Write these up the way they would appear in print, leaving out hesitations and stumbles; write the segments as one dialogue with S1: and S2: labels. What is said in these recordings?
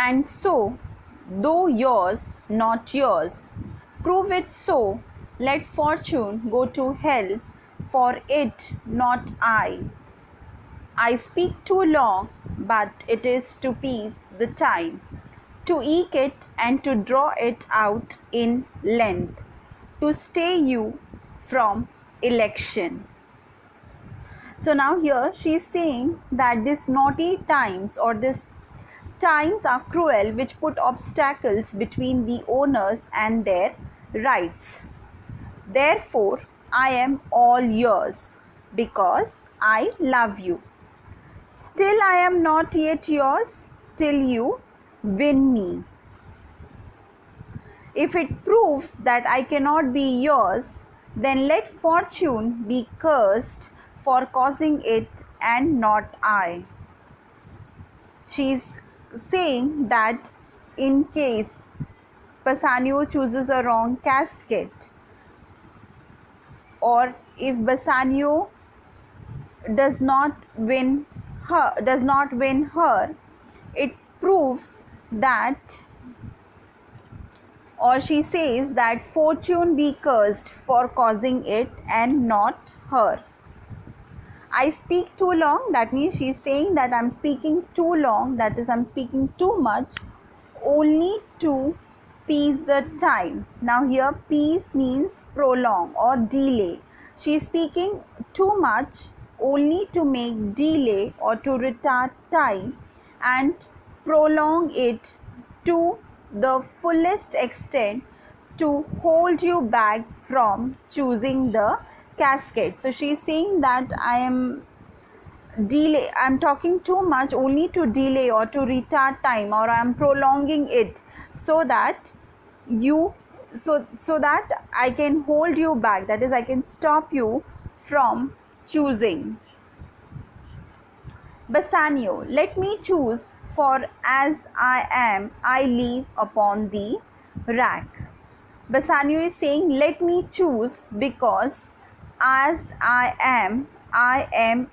S1: And so, though yours, not yours, prove it so, let fortune go to hell, for it, not I. I speak too long, but it is to peace the time, to eke it and to draw it out in length, to stay you from election. So now here she is saying that this naughty times or this times are cruel which put obstacles between the owners and their rights. Therefore, I am all yours because I love you. Still, I am not yet yours till you win me. If it proves that I cannot be yours, then let fortune be cursed for causing it and not I. She is saying that in case Bassanio chooses a wrong casket, or if Bassanio does not win her, it proves that, or she says that fortune be cursed for causing it and not her. I speak too long, that means she is saying that I am speaking too long, that is I am speaking too much, only to peace the time. Now here peace means prolong or delay. She is speaking too much only to make delay or to retard time and prolong it to the fullest extent to hold you back from choosing the casket. So she is saying that I'm talking too much only to delay or to retard time, or I'm prolonging it so that I can hold you back, that is I can stop you from choosing. Bassanio, let me choose, for as I am, I leave upon the rack. Bassanio is saying, let me choose because as I am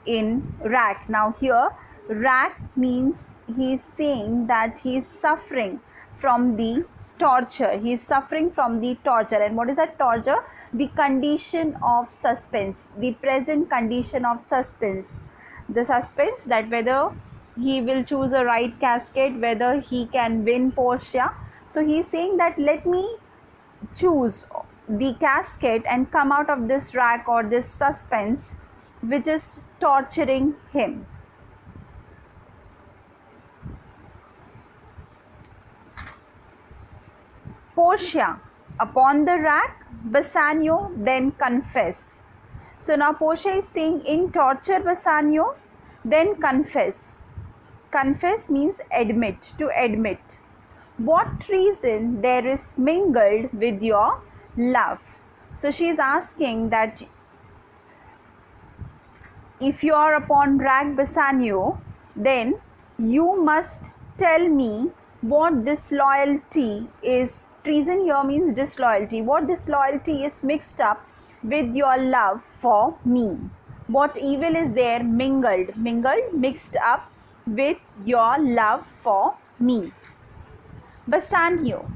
S1: in rack. Now here rack means he is saying that he is suffering from the torture. He is suffering from the torture. And what is that torture? The condition of suspense, the present condition of suspense. The suspense that whether he will choose a right casket, whether he can win Portia. So he is saying that let me choose the casket and come out of this rack or this suspense which is torturing him. Portia, upon the rack, Bassanio, then confess. So now Portia is saying, in torture Bassanio, then confess. Confess means admit, to admit. What treason there is mingled with your love? So she is asking that if you are upon rack Bassanio, then you must tell me what disloyalty is. Treason here means disloyalty. What disloyalty is mixed up with your love for me? What evil is there mingled, mixed up with your love for me? Bassanio,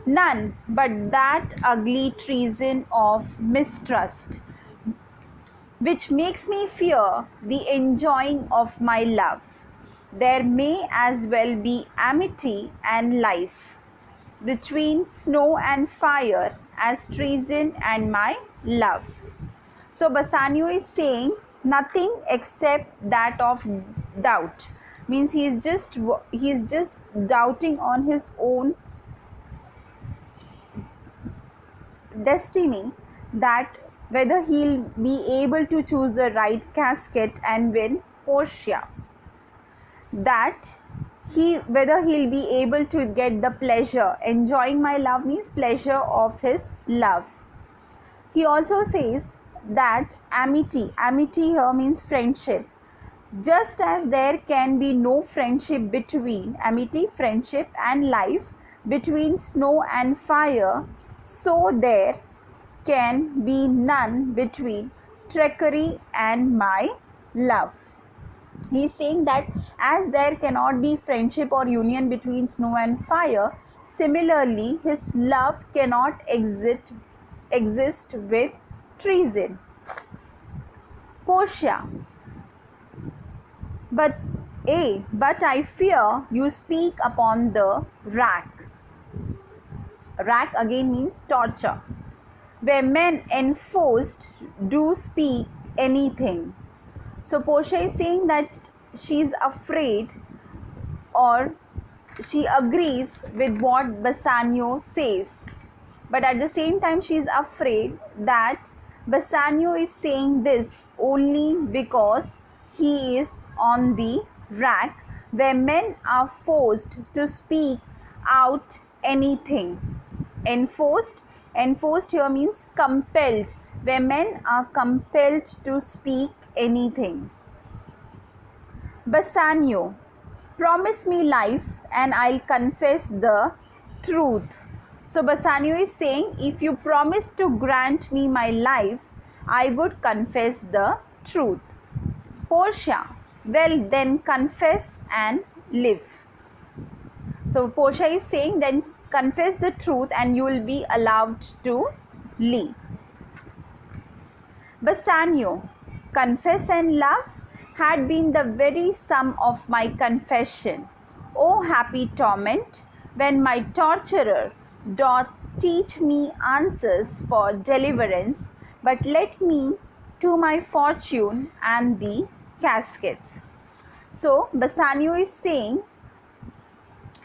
S1: none but that ugly treason of mistrust, which makes me fear the enjoying of my love. There may as well be amity and life between snow and fire as treason and my love. So Bassanio is saying nothing except that of doubt. Means he is just doubting on his own destiny, that whether he'll be able to choose the right casket and win Portia, that whether he'll be able to get the pleasure. Enjoying my love means pleasure of his love. He also says that amity here means friendship. Just as there can be no friendship between amity, friendship and life between snow and fire, so there can be none between trickery and my love. He is saying that as there cannot be friendship or union between snow and fire, similarly his love cannot exist with treason. Portia. But but I fear you speak upon the rack. Rack again means torture, where men enforced do speak anything. So Portia is saying that she is afraid, or she agrees with what Bassanio says, but at the same time she is afraid that Bassanio is saying this only because he is on the rack, where men are forced to speak out anything. Enforced here means compelled, where men are compelled to speak anything. Bassanio. Promise me life and I'll confess the truth. So Bassanio is saying, if you promise to grant me my life, I would confess the truth. Portia. Well, then confess and live. So Portia is saying, then confess the truth and you will be allowed to live. Bassanio. Confess and love had been the very sum of my confession. O happy torment, when my torturer doth teach me answers for deliverance, but let me to my fortune and the caskets. So Bassanio is saying,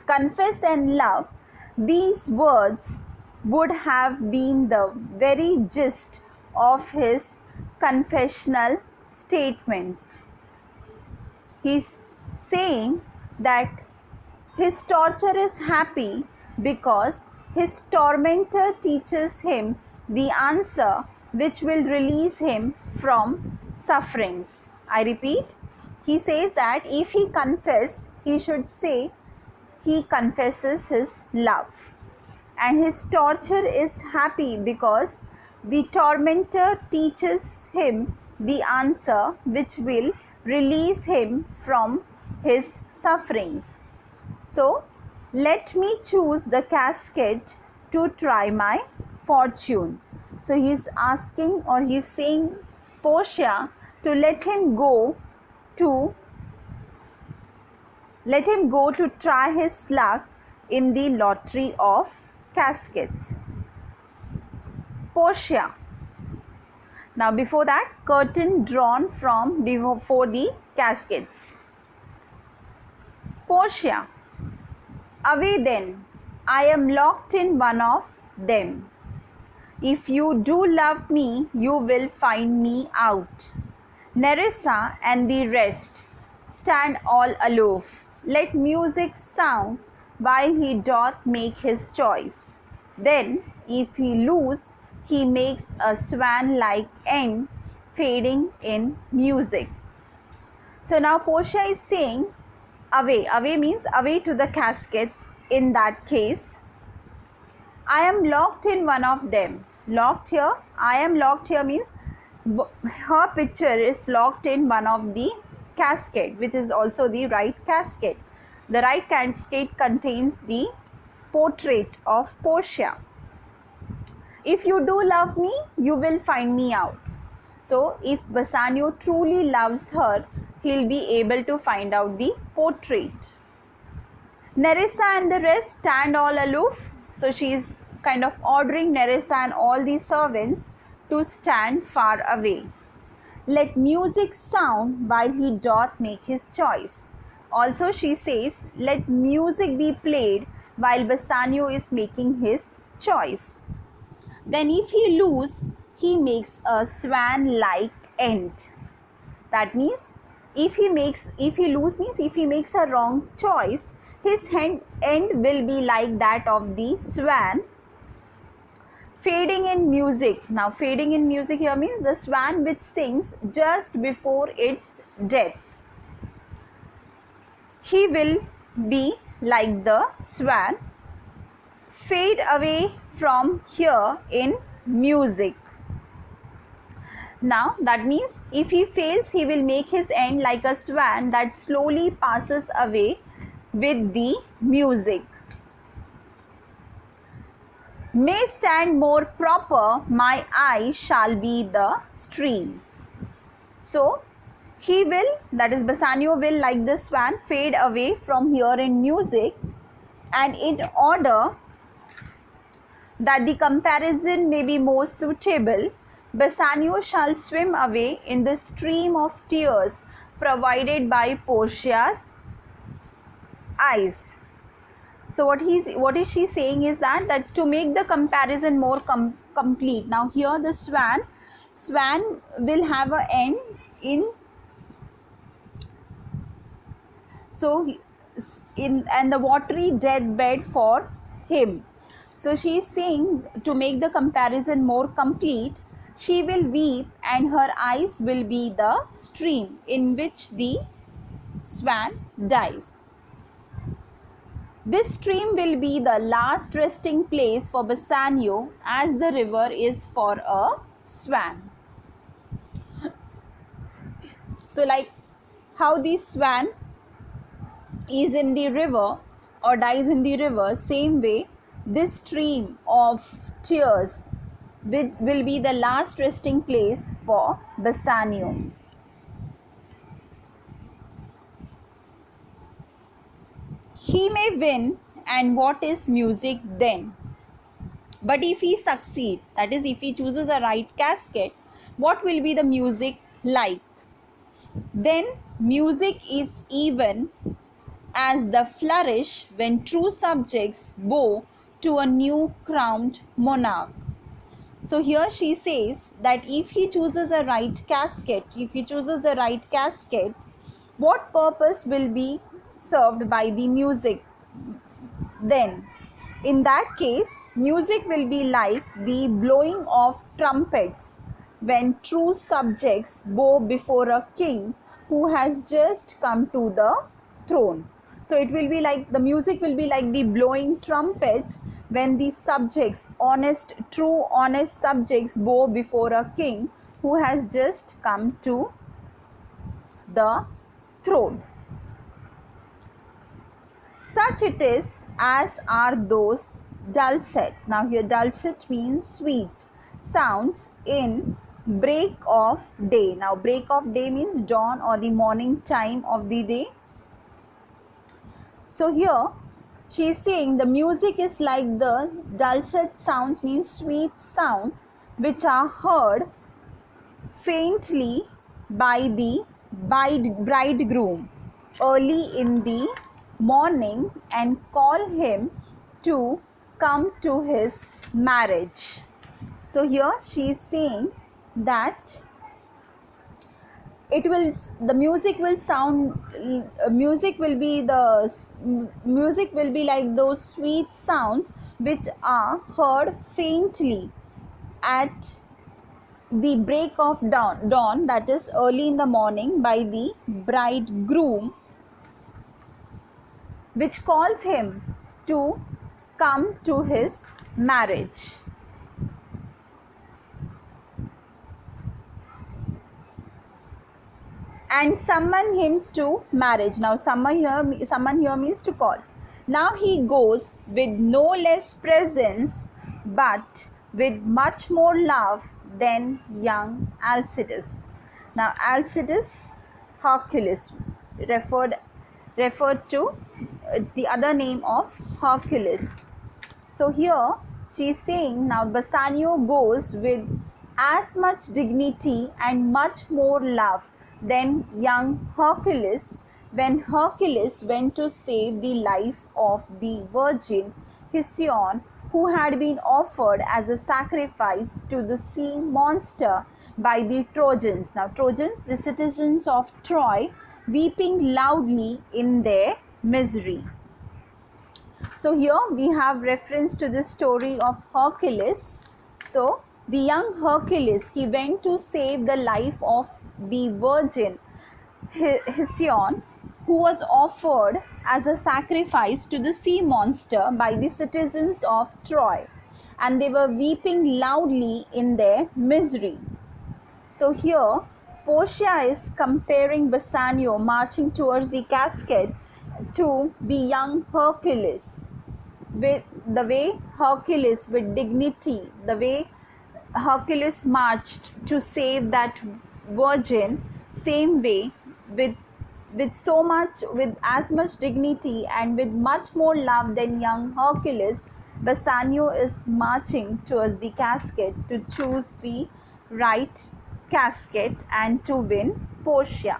S1: confess and love, these words would have been the very gist of his confessional statement. He's saying that his torturer is happy because his tormentor teaches him the answer which will release him from sufferings. I repeat, he says that if he confesses, he should say he confesses his love. And his torturer is happy because the tormentor teaches him the answer which will release him from his sufferings. So, let me choose the casket to try my fortune. So, he is asking, or he is saying Portia to let him go to try his luck in the lottery of caskets. Portia. Now before that, curtain drawn from before the caskets. Portia. Away then, I am locked in one of them. If you do love me, you will find me out. Nerissa and the rest stand all aloof. Let music sound while he doth make his choice. Then, if he lose, he makes a swan-like end, fading in music. So now Portia is saying, away. Away means away to the caskets. In that case, I am locked in one of them. Locked here, I am locked here means her picture is locked in one of the casket, which is also the right casket. The right casket contains the portrait of Portia. If you do love me, you will find me out. So, if Bassanio truly loves her, he'll be able to find out the portrait. Nerissa and the rest stand all aloof. So, she is kind of ordering Nerissa and all the servants to stand far away. Let music sound while he doth make his choice. Also, she says, let music be played while Bassanio is making his choice. Then if he lose, he makes a swan-like end. That means if he lose means if he makes a wrong choice, his end will be like that of the swan, fading in music. Now fading in music here means the swan which sings just before its death. He will be like the swan, fade away from here in music. Now that means if he fails, he will make his end like a swan that slowly passes away with the music. May stand more proper, my eye shall be the stream. So he will, that is Bassanio will, like the swan, fade away from here in music, and in order that the comparison may be more suitable, Bassanio shall swim away in the stream of tears provided by Portia's eyes. So what is she saying is that to make the comparison more complete. Now here the swan will have an end in, so and the watery deathbed for him. So she is saying to make the comparison more complete, she will weep and her eyes will be the stream in which the swan dies. This stream will be the last resting place for Bassanio, as the river is for a swan. So like how the swan is in the river or dies in the river, same way this stream of tears will be the last resting place for Bassanio. He may win, and what is music then? But if he succeed, that is if he chooses a right casket, what will be the music like? Then music is even as the flourish when true subjects bow to a new crowned monarch. So here she says that if he chooses a right casket, what purpose will be served by the music then? In that case, music will be like the blowing of trumpets when true subjects bow before a king who has just come to the throne. So it will be like, the music will be like the blowing trumpets when the subjects, true honest subjects, bow before a king who has just come to the throne. Such it is as are those dulcet. Now here dulcet means sweet sounds in break of day. Now break of day means dawn or the morning time of the day. So here she is saying the music is like the dulcet sounds, means sweet sound, which are heard faintly by the bridegroom early in the morning and call him to come to his marriage. So here she is saying that the music will be like those sweet sounds which are heard faintly at the break of dawn, that is early in the morning, by the bridegroom, which calls him to come to his marriage. And summon him to marriage. Now summon here means to call. Now he goes with no less presence but with much more love than young Alcides. Now Alcides, Hercules, referred to, it's the other name of Hercules. So here she is saying now Bassanio goes with as much dignity and much more love than young Hercules when Hercules went to save the life of the virgin Hesione, who had been offered as a sacrifice to the sea monster by the Trojans. Now Trojans, the citizens of Troy, weeping loudly in their misery. So here we have reference to the story of Hercules. So the young Hercules, he went to save the life of the virgin Hesione, who was offered as a sacrifice to the sea monster by the citizens of Troy, and they were weeping loudly in their misery. So here Portia is comparing Bassanio marching towards the casket to the young Hercules, with the way Hercules with dignity, the way Hercules marched to save that virgin, same way with as much dignity and with much more love than young Hercules, Bassanio is marching towards the casket to choose the right casket and to win Portia.